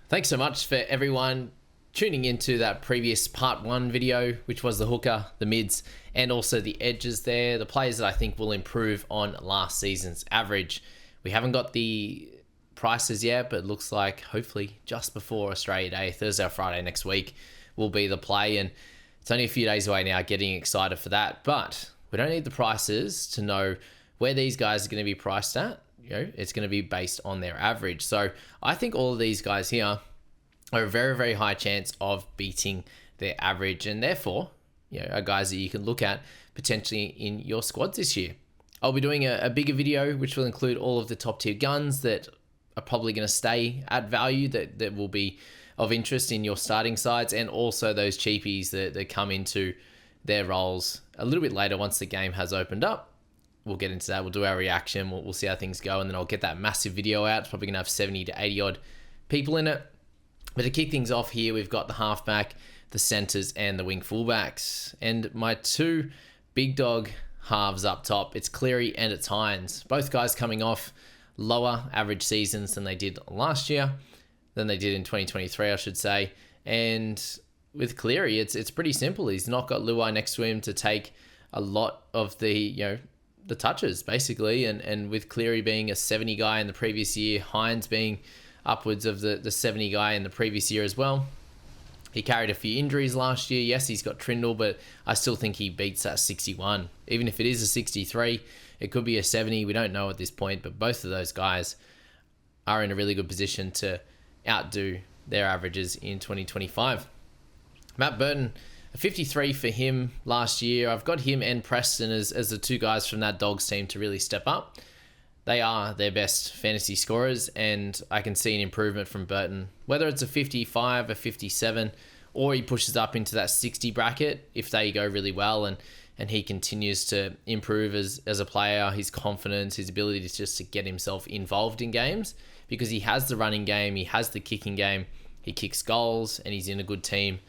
Thanks so much for everyone tuning into that previous part 1 video, which was the hooker, the mids, and also the edges there. The players that I think will improve on last season's average. We haven't got the prices yet, but it looks like hopefully just before Australia Day, Thursday or Friday next week, will be the play. And it's only a few days away now, getting excited for that. But we don't need the prices to know where these guys are going to be priced at. It's going to be based on their average. So I think all of these guys here are a very, very high chance of beating their average, and therefore, are guys that you can look at potentially in your squads this year. I'll be doing a bigger video, which will include all of the top tier guns that are probably going to stay at value, that will be of interest in your starting sides, and also those cheapies that come into their roles a little bit later once the game has opened up. We'll get into that. We'll do our reaction. We'll see how things go, and then I'll get that massive video out. It's probably going to have 70 to 80 odd people in it. But to kick things off here, we've got the halfback, the centers, and the wing fullbacks. And my two big dog halves up top, it's Cleary and it's Hines. Both guys coming off lower average seasons than they did last year, than they did in 2023, I should say. And with Cleary, it's pretty simple. He's not got Luai next to him to take a lot of the touches, basically. And with Cleary being a 70 guy in the previous year, Hines being upwards of the 70 guy in the previous year as well. He carried a few injuries last year. Yes, he's got Trindle, but I still think he beats that 61. Even if it is a 63, it could be a 70. We don't know at this point, but both of those guys are in a really good position to outdo their averages in 2025. Matt Burton, a 53 for him last year. I've got him and Preston as the two guys from that Dogs team to really step up. They are their best fantasy scorers, and I can see an improvement from Burton. Whether it's a 55, a 57, or he pushes up into that 60 bracket, if they go really well and he continues to improve as a player, his confidence, his ability to get himself involved in games, because he has the running game, he has the kicking game, he kicks goals, and he's in a good team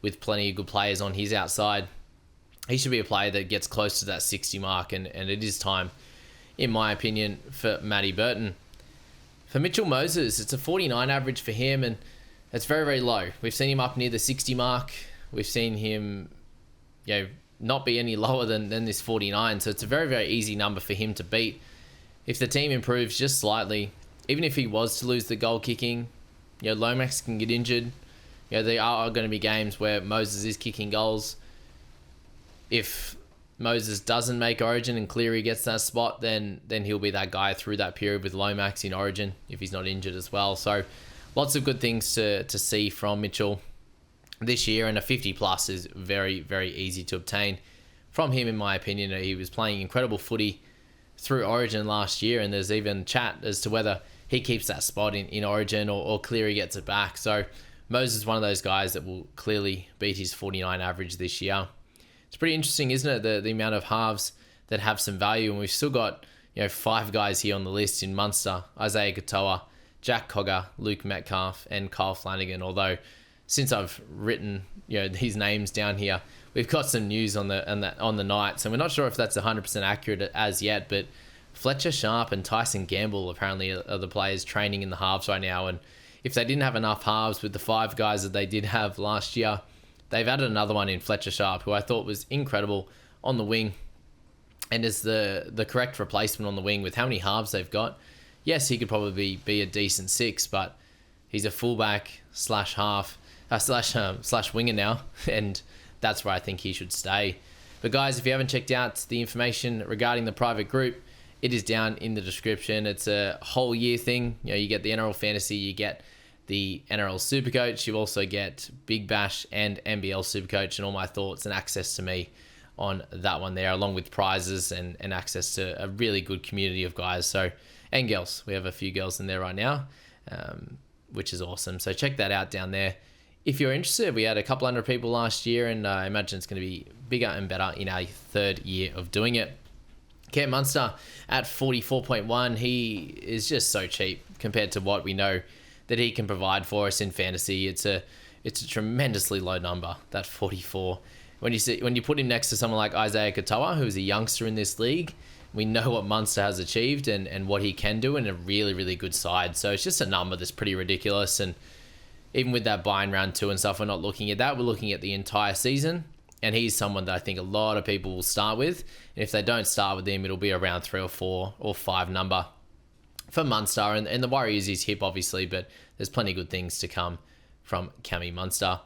with plenty of good players on his outside. He should be a player that gets close to that 60 mark, and it is time, in my opinion, for Matty Burton. For Mitchell Moses, it's a 49 average for him, and it's very, very low. We've seen him up near the 60 mark. We've seen him, not be any lower than this 49. So it's a very, very easy number for him to beat. If the team improves just slightly, even if he was to lose the goal kicking, Lomax can get injured. There are going to be games where Moses is kicking goals. If Moses doesn't make Origin and Cleary gets that spot, then he'll be that guy through that period with Lomax in Origin if he's not injured as well. So lots of good things to see from Mitchell this year, and a 50 plus is very, very easy to obtain from him, in my opinion. He was playing incredible footy through Origin last year, and there's even chat as to whether he keeps that spot in Origin or Cleary gets it back. So Moses is one of those guys that will clearly beat his 49 average this year. It's pretty interesting, isn't it, the amount of halves that have some value, and we've still got 5 guys here on the list in Munster: Isaiah Katoa, Jack Cogger, Luke Metcalf, and Kyle Flanagan. Although since I've written these names down here, we've got some news on the night, so we're not sure if that's 100% accurate as yet. But Fletcher Sharp and Tyson Gamble apparently are the players training in the halves right now, and if they didn't have enough halves with the 5 guys that they did have last year, they've added another one in Fletcher Sharp, who I thought was incredible on the wing and is the correct replacement on the wing with how many halves they've got. Yes, he could probably be a decent 6, but he's a fullback slash half slash winger now, and that's where I think he should stay. But guys, if you haven't checked out the information regarding the private group, it is down in the description. It's a whole year thing. You get the NRL Fantasy, you get the NRL Supercoach, you also get Big Bash and NBL Supercoach, and all my thoughts and access to me on that one there, along with prizes and access to a really good community of guys. So, and girls. We have a few girls in there right now, which is awesome. So check that out down there. If you're interested, we had a couple hundred people last year, and I imagine it's going to be bigger and better in our 3rd year of doing it. Cam Munster at 44.1. He is just so cheap compared to what we know that he can provide for us in fantasy. It's a tremendously low number, that 44. When you put him next to someone like Isaiah Katoa, who's a youngster in this league, we know what Munster has achieved and what he can do in a really, really good side. So it's just a number that's pretty ridiculous. And even with that buy in round 2 and stuff, we're not looking at that. We're looking at the entire season. And he's someone that I think a lot of people will start with. And if they don't start with him, it'll be around 3 or 4 or 5 number for Munster. And the worry is his hip, obviously, but there's plenty of good things to come from Cammy Munster.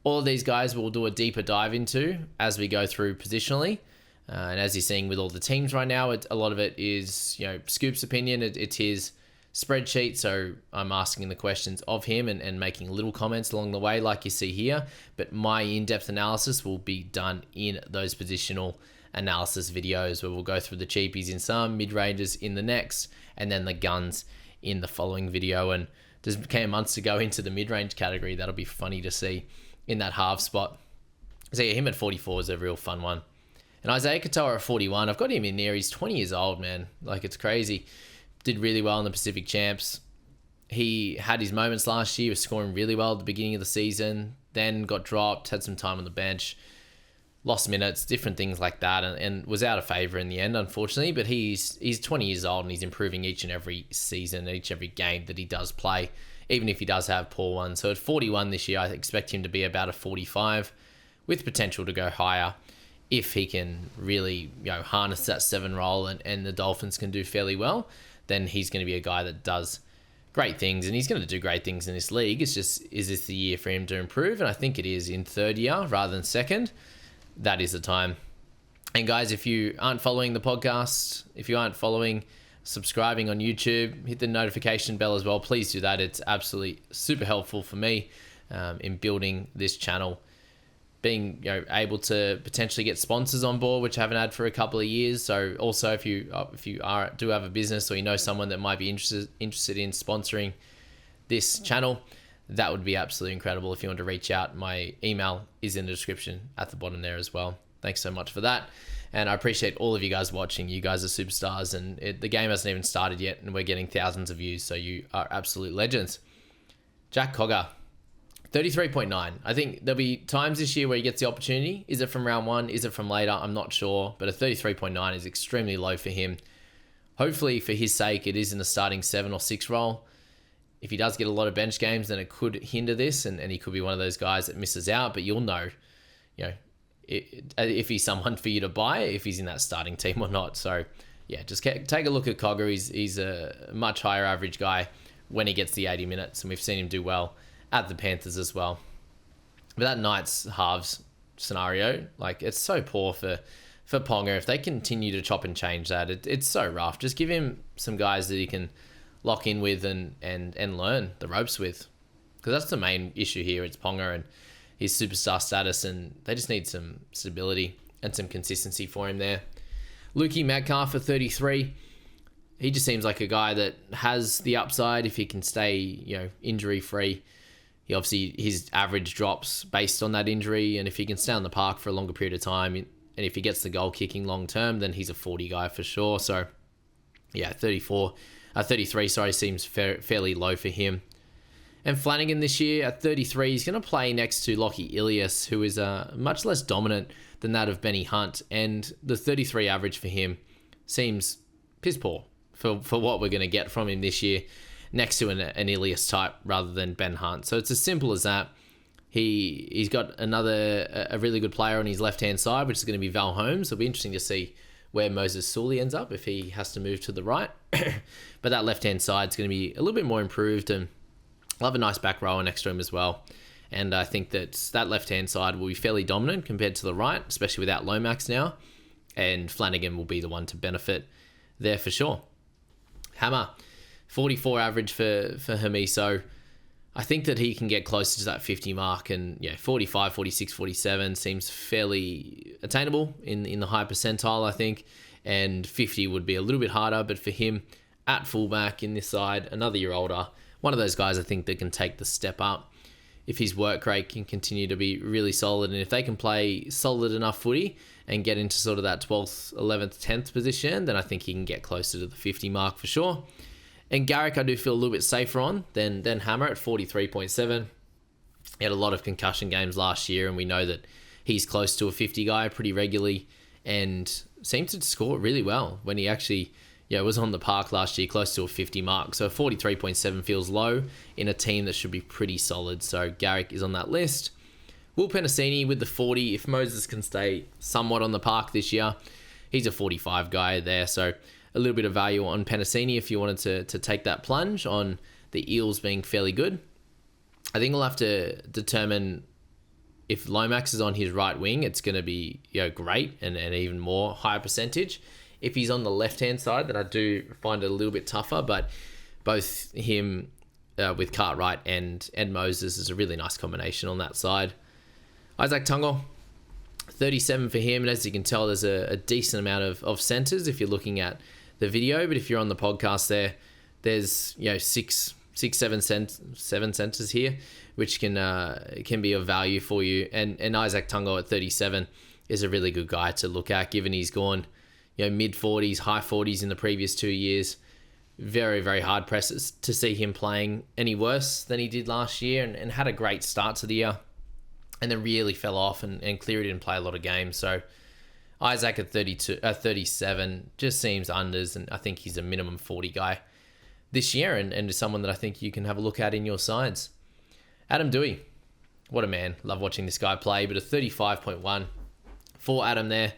All of these guys we'll do a deeper dive into as we go through positionally. And as you're seeing with all the teams right now, a lot of it is, Scoop's opinion. It's his spreadsheet, so I'm asking the questions of him and making little comments along the way like you see here, but my in-depth analysis will be done in those positional analysis videos where we'll go through the cheapies in some, mid-ranges in the next, and then the guns in the following video. And does Cam Munster go into the mid-range category? That'll be funny to see in that half spot. So yeah, him at 44 is a real fun one. And Isaiah Katoa at 41, I've got him in there. He's 20 years old, man. Like, it's crazy. Did really well in the Pacific Champs. He had his moments last year, was scoring really well at the beginning of the season, then got dropped, had some time on the bench, lost minutes, different things like that, and was out of favour in the end, unfortunately. But he's 20 years old and he's improving each and every season, every game that he does play, even if he does have poor ones. So at 41 this year, I expect him to be about a 45 with potential to go higher if he can really harness that 7 role and the Dolphins can do fairly well. Then he's going to be a guy that does great things, and he's going to do great things in this league. It's just, is this the year for him to improve? And I think it is in 3rd year rather than 2nd. That is the time. And guys, if you aren't following the podcast, if you aren't subscribing on YouTube, hit the notification bell as well. Please do that. It's absolutely super helpful for me in building this channel. Being able to potentially get sponsors on board, which I haven't had for a couple of years. So also, if you do have a business or you know someone that might be interested in sponsoring this channel, that would be absolutely incredible. If you want to reach out, my email is in the description at the bottom there as well. Thanks so much for that, and I appreciate all of you guys watching. You guys are superstars, and the game hasn't even started yet, and we're getting thousands of views. So you are absolute legends. Jack Cogger. 33.9. I think there'll be times this year where he gets the opportunity. Is it from round 1? Is it from later? I'm not sure. But a 33.9 is extremely low for him. Hopefully, for his sake, it is in the starting 7 or 6 role. If he does get a lot of bench games, then it could hinder this, and he could be one of those guys that misses out. But you'll know, if he's someone for you to buy, if he's in that starting team or not. So, yeah, just take a look at Cogger. He's a much higher average guy when he gets the 80 minutes, and we've seen him do well at the Panthers as well. But that Knights halves scenario, it's so poor for Ponga. If they continue to chop and change that, it's so rough. Just give him some guys that he can lock in with and learn the ropes with. Because that's the main issue here. It's Ponga and his superstar status, and they just need some stability and some consistency for him there. Lukey Metcalf for 33. He just seems like a guy that has the upside if he can stay, injury-free. He obviously, his average drops based on that injury, and if he can stay on the park for a longer period of time, and if he gets the goal kicking long term, then he's a 40 guy for sure. So, yeah, 33, seems fairly low for him. And Flanagan this year at 33, he's going to play next to Lockie Ilias, who is much less dominant than that of Benny Hunt, and the 33 average for him seems piss poor for what we're going to get from him this year, next to an Ilias type rather than Ben Hunt. So it's as simple as that. He's got a really good player on his left-hand side, which is going to be Val Holmes. It'll be interesting to see where Moses Sully ends up if he has to move to the right. But that left-hand side is going to be a little bit more improved, and I'll have a nice back rower next to him as well. And I think that left-hand side will be fairly dominant compared to the right, especially without Lomax now. And Flanagan will be the one to benefit there for sure. Hammer. 44 average for Hemi, so I think that he can get closer to that 50 mark, and 45, 46, 47 seems fairly attainable in the high percentile, I think, and 50 would be a little bit harder, but for him at fullback in this side, another year older, one of those guys I think that can take the step up if his work rate can continue to be really solid, and if they can play solid enough footy and get into sort of that 12th, 11th, 10th position, then I think he can get closer to the 50 mark for sure. And Garrick, I do feel a little bit safer on than Hammer at 43.7. He had a lot of concussion games last year, and we know that he's close to a 50 guy pretty regularly and seems to score really well when he actually, was on the park last year close to a 50 mark. So 43.7 feels low in a team that should be pretty solid. So Garrick is on that list. Will Penasini with the 40. If Moses can stay somewhat on the park this year, he's a 45 guy there. So a little bit of value on Penasini if you wanted to take that plunge on the Eels being fairly good. I think we'll have to determine if Lomax is on his right wing, it's going to be great and even more higher percentage. If he's on the left-hand side, then I do find it a little bit tougher, but both him with Cartwright and Moses is a really nice combination on that side. Isaac Tungo, 37 for him, and as you can tell, there's a decent amount of centres if you're looking at the video, but if you're on the podcast there's seven centres here, which can be of value for you, and Isaac Tungo at 37 is a really good guy to look at, given he's gone mid 40s, high 40s in the previous 2 years. Very, very hard presses to see him playing any worse than he did last year, and had a great start to the year and then really fell off, and Cleary didn't play a lot of games. So Isaac at 37 just seems unders, and I think he's a minimum 40 guy this year, and is someone that I think you can have a look at in your sides. Adam Dewey, what a man. Love watching this guy play, but a 35.1 for Adam there.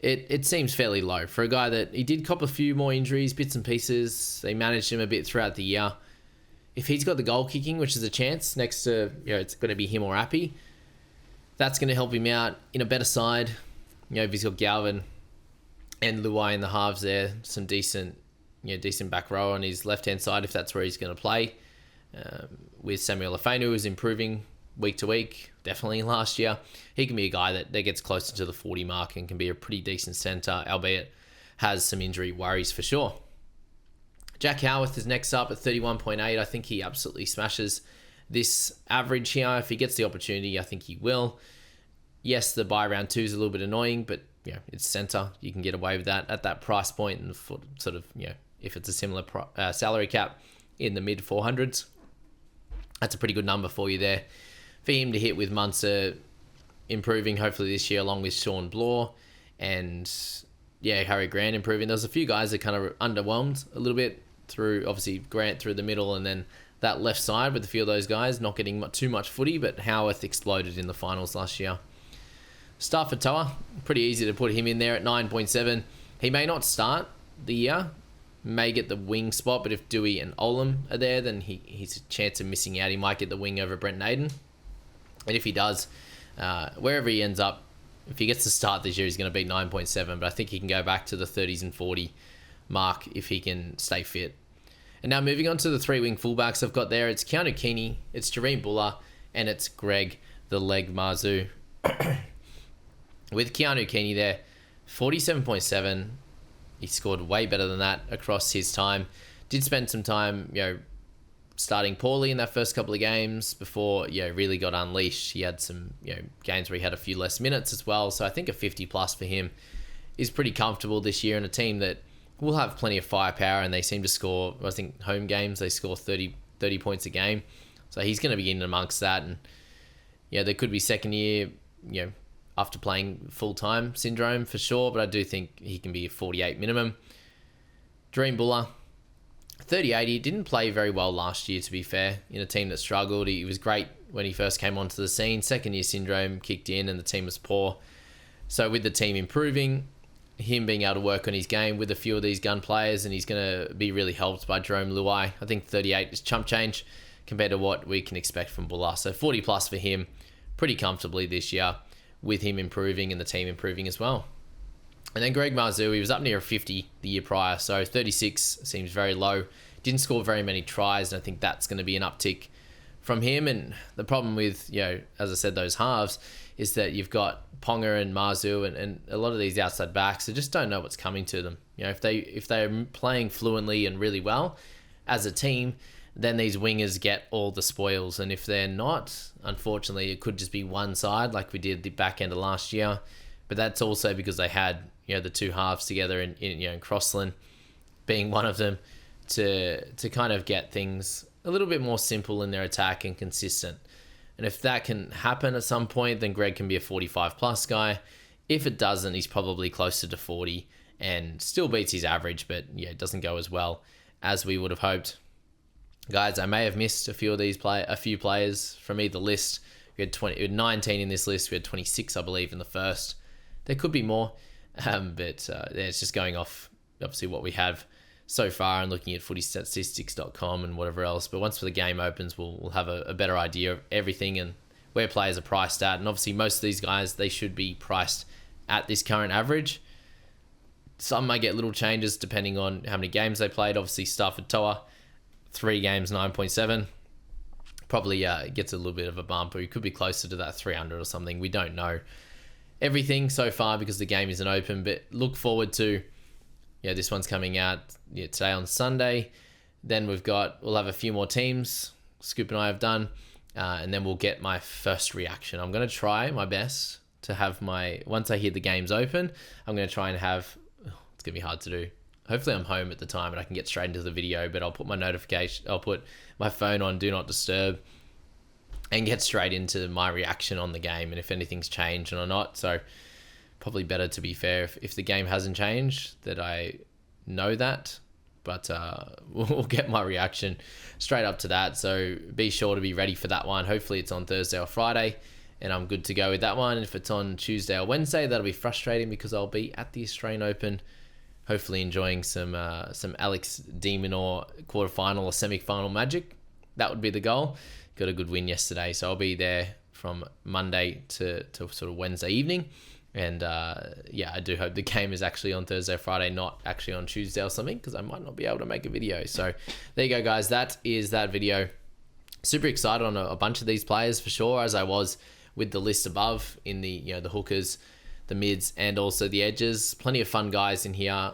It seems fairly low for a guy that he did cop a few more injuries, bits and pieces. They managed him a bit throughout the year. If he's got the goal kicking, which is a chance next to, it's going to be him or Appy, that's going to help him out in a better side. If he's got Galvin and Luai in the halves there, some decent back row on his left-hand side if that's where he's going to play. With Samuel Afenu, who's improving week to week, definitely last year. He can be a guy that gets closer to the 40 mark and can be a pretty decent centre, albeit has some injury worries for sure. Jack Howarth is next up at 31.8. I think he absolutely smashes this average here. If he gets the opportunity, I think he will. Yes, the buy round 2 is a little bit annoying, but it's centre. You can get away with that at that price point, and for sort of, if it's a similar salary cap in the mid 400s, that's a pretty good number for you there. For him to hit with Munster improving hopefully this year, along with Sean Bloor and Harry Grant improving. There's a few guys that kind of underwhelmed a little bit through, obviously Grant through the middle, and then that left side with a few of those guys not getting too much footy, but Howarth exploded in the finals last year. Stafford Toa, pretty easy to put him in there at 9.7. He may not start the year, may get the wing spot, but if Dewey and Olam are there, then he's a chance of missing out. He might get the wing over Brent Naden. And if he does, wherever he ends up, if he gets to start this year, he's going to beat 9.7, but I think he can go back to the 30s and 40 mark if he can stay fit. And now moving on to the 3-wing fullbacks I've got there, it's Keanu Keeney, it's Jareem Buller, and it's Greg the Leg Marzu. With Keanu Keeney there, 47.7. He scored way better than that across his time. Did spend some time, starting poorly in that first couple of games before, really got unleashed. He had some, games where he had a few less minutes as well. So I think a 50 plus for him is pretty comfortable this year, in a team that will have plenty of firepower, and they seem to score, I think home games, they score 30 points a game. So he's going to be in amongst that. And there could be second year, after playing full-time syndrome for sure, but I do think he can be a 48 minimum. Dream Buller, 38. He didn't play very well last year, to be fair, in a team that struggled. He was great when he first came onto the scene. Second year syndrome kicked in and the team was poor. So with the team improving, him being able to work on his game with a few of these gun players, and he's going to be really helped by Jerome Luai. I think 38 is chump change compared to what we can expect from Buller. So 40 plus for him pretty comfortably this year, with him improving and the team improving as well. And then Greg Marzu, he was up near a 50 the year prior, so 36 seems very low. Didn't score very many tries, and I think that's going to be an uptick from him. And the problem with, as I said, those halves is that you've got Ponga and Marzu and a lot of these outside backs that just don't know what's coming to them. If they're playing fluently and really well as a team, then these wingers get all the spoils. And if they're not, unfortunately, it could just be one side like we did the back end of last year. But that's also because they had, the two halves together in Crossland being one of them to kind of get things a little bit more simple in their attack and consistent. And if that can happen at some point, then Greg can be a 45 plus guy. If it doesn't, he's probably closer to 40 and still beats his average, but yeah, it doesn't go as well as we would have hoped. Guys, I may have missed a few players from either list. We had 19 in this list. We had 26, I believe, in the first. There could be more, but it's just going off obviously what we have so far and looking at footystatistics.com and whatever else. But once the game opens, we'll have a better idea of everything and where players are priced at. And obviously most of these guys, they should be priced at this current average. Some might get little changes depending on how many games they played. Obviously Stafford Toa, 3 games, 9.7. Probably gets a little bit of a bump, or he could be closer to that 300 or something. We don't know everything so far because the game isn't open, but look forward to, this one's coming out today on Sunday. Then we'll have a few more teams Scoop and I have done, and then we'll get my first reaction. I'm going to try my best to have once I hear the games open, I'm going to try and have, it's going to be hard to do. Hopefully I'm home at the time and I can get straight into the video, but I'll put my phone on Do Not Disturb and get straight into my reaction on the game and if anything's changed or not. So probably better, to be fair, if the game hasn't changed, that I know that, but we'll get my reaction straight up to that. So be sure to be ready for that one. Hopefully it's on Thursday or Friday and I'm good to go with that one. If it's on Tuesday or Wednesday, that'll be frustrating because I'll be at the Australian Open, hopefully enjoying some Alex de Minaur quarterfinal or semi-final magic. That would be the goal. Got a good win yesterday, so I'll be there from Monday to sort of Wednesday evening. And I do hope the game is actually on Thursday, Friday, not actually on Tuesday or something, because I might not be able to make a video. So there you go, guys. That is that video. Super excited on a bunch of these players for sure, as I was with the list above in the the hookers, the mids, and also the edges. Plenty of fun guys in here.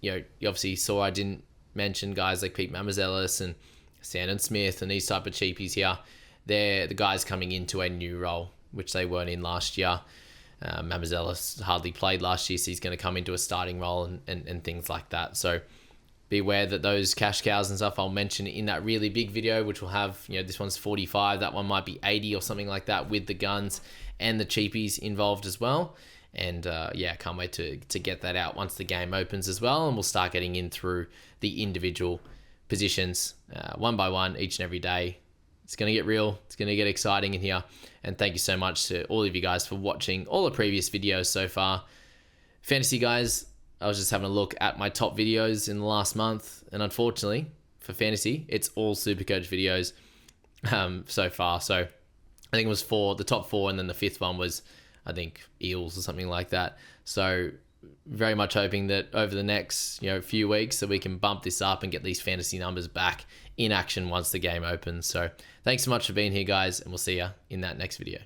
You obviously saw I didn't mention guys like Pete Mamazelis and Sandon Smith and these type of cheapies here. They're the guys coming into a new role, which they weren't in last year. Mamazelis hardly played last year, so he's going to come into a starting role and things like that. So be aware that those cash cows and stuff I'll mention in that really big video, which will have, this one's 45, that one might be 80 or something like that with the guns and the cheapies involved as well. And can't wait to get that out once the game opens as well. And we'll start getting in through the individual positions one by one each and every day. It's going to get real. It's going to get exciting in here. And thank you so much to all of you guys for watching all the previous videos so far. Fantasy guys, I was just having a look at my top videos in the last month. And unfortunately, for fantasy, it's all Supercoach videos so far. So I think it was the top 4, and then the 5th one was, I think, Eels or something like that. So very much hoping that over the next few weeks that we can bump this up and get these fantasy numbers back in action once the game opens. So thanks so much for being here, guys, and we'll see you in that next video.